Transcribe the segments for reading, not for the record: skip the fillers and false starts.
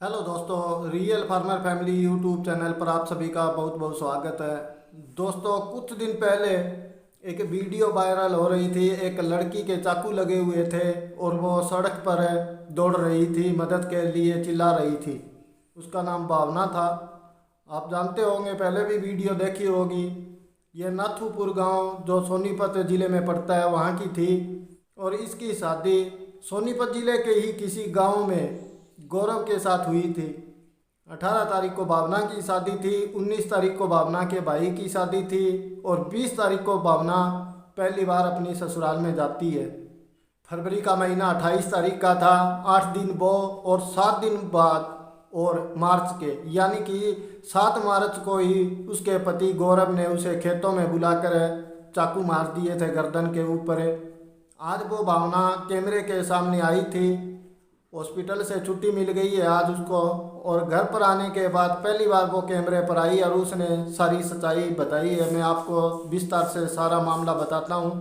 Hello दोस्तों, real farmer family YouTube channel पर आप सभी का बहुत बहुत स्वागत है। दोस्तों, कुछ दिन पहले एक वीडियो वायरल हो रही थी। एक लड़की के चाकू लगे हुए थे और वो सड़क पर दौड़ रही थी, मदद के लिए चिल्ला रही थी। उसका नाम भावना था। आप जानते होंगे, पहले भी वीडियो देखी होगी। ये नाथूपुर गांव जो सोनीपत ज़िले में पड़ता है वहाँ की थी और इसकी शादी सोनीपत ज़िले के ही किसी गांव में गौरव के साथ हुई थी। 18 तारीख को भावना की शादी थी, 19 तारीख को भावना के भाई की शादी थी और 20 तारीख को भावना पहली बार अपनी ससुराल में जाती है। फरवरी का महीना 28 तारीख का था। 8 दिन वो और 7 दिन बाद और मार्च के यानी कि 7 मार्च को ही उसके पति गौरव ने उसे खेतों में बुलाकर चाकू मार दिए थे गर्दन के ऊपर। आज वो भावना कैमरे के सामने आई थी। हॉस्पिटल से छुट्टी मिल गई है आज उसको और घर पर आने के बाद पहली बार वो कैमरे पर आई और उसने सारी सच्चाई बताई है। मैं आपको विस्तार से सारा मामला बताता हूँ।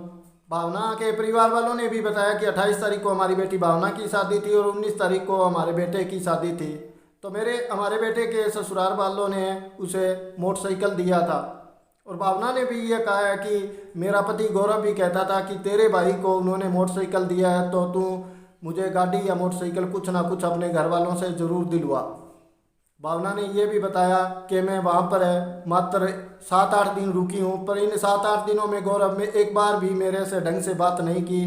भावना के परिवार वालों ने भी बताया कि 28 तारीख को हमारी बेटी भावना की शादी थी और 19 तारीख को हमारे बेटे की शादी थी। तो हमारे बेटे के ससुराल वालों ने उसे मोटरसाइकिल दिया था और भावना ने भी ये कहा है कि मेरा पति गौरव भी कहता था कि तेरे भाई को उन्होंने मोटरसाइकिल दिया है तो तू मुझे गाड़ी या मोटरसाइकिल कुछ ना कुछ अपने घर वालों से ज़रूर दिलवा। भावना ने यह भी बताया कि मैं वहाँ पर मात्र 7-8 दिन रुकी हूँ, पर इन 7-8 दिनों में गौरव में एक बार भी मेरे से ढंग से बात नहीं की।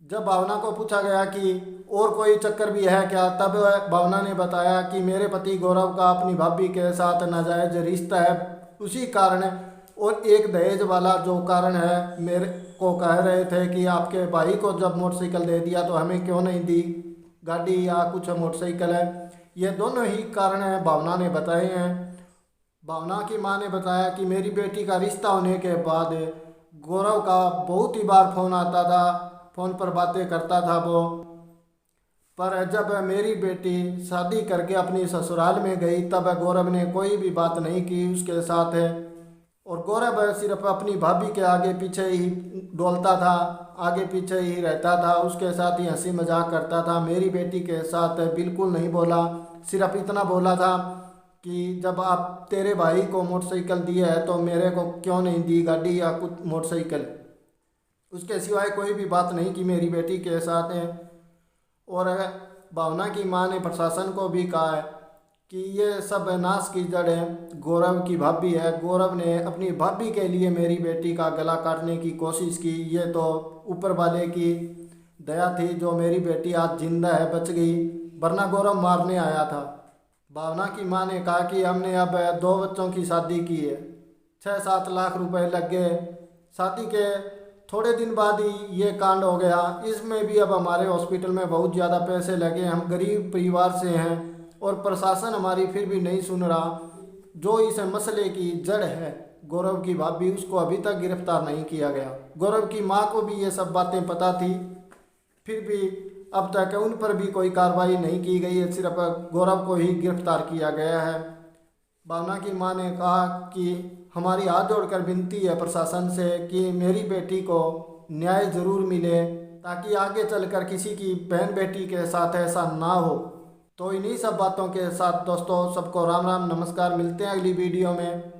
जब भावना को पूछा गया कि और कोई चक्कर भी है क्या, तब भावना ने बताया कि मेरे पति गौरव का अपनी भाभी के साथ नाजायज रिश्ता है, उसी कारण और एक दहेज वाला जो कारण है। मेरे को कह रहे थे कि आपके भाई को जब मोटरसाइकिल दे दिया तो हमें क्यों नहीं दी गाड़ी या कुछ मोटरसाइकिल है। ये दोनों ही कारण हैं भावना ने बताए हैं। भावना की मां ने बताया कि मेरी बेटी का रिश्ता होने के बाद गौरव का बहुत ही बार फ़ोन आता था, फ़ोन पर बातें करता था वो। पर जब मेरी बेटी शादी करके अपनी ससुराल में गई तब गौरव ने कोई भी बात नहीं की उसके साथ और गौरव सिर्फ अपनी भाभी के आगे पीछे ही डोलता था, आगे पीछे ही रहता था, उसके साथ ही हंसी मजाक करता था। मेरी बेटी के साथ बिल्कुल नहीं बोला, सिर्फ इतना बोला था कि जब आप तेरे भाई को मोटरसाइकिल दिया है तो मेरे को क्यों नहीं दी गाड़ी या कुछ मोटरसाइकिल। उसके सिवाय कोई भी बात नहीं की मेरी बेटी के साथ है। और भावना की मां ने प्रशासन को भी कहा है कि ये सब नाश की जड़ है गौरव की भाभी है। गौरव ने अपनी भाभी के लिए मेरी बेटी का गला काटने की कोशिश की। ये तो ऊपर वाले की दया थी जो मेरी बेटी आज जिंदा है, बच गई, वरना गौरव मारने आया था। भावना की मां ने कहा कि हमने अब 2 बच्चों की शादी की है, 6-7 लाख रुपए लग गए। शादी के थोड़े दिन बाद ही ये कांड हो गया। इसमें भी अब हमारे हॉस्पिटल में बहुत ज़्यादा पैसे लगे। हम गरीब परिवार से हैं और प्रशासन हमारी फिर भी नहीं सुन रहा। जो इस मसले की जड़ है गौरव की भाभी, उसको अभी तक गिरफ्तार नहीं किया गया। गौरव की मां को भी ये सब बातें पता थी, फिर भी अब तक उन पर भी कोई कार्रवाई नहीं की गई है, सिर्फ गौरव को ही गिरफ्तार किया गया है। भावना की मां ने कहा कि हमारी हाथ जोड़कर विनती है प्रशासन से कि मेरी बेटी को न्याय ज़रूर मिले ताकि आगे चलकर किसी की बहन बेटी के साथ ऐसा ना हो। तो इन्हीं सब बातों के साथ दोस्तों सबको राम राम नमस्कार, मिलते हैं अगली वीडियो में।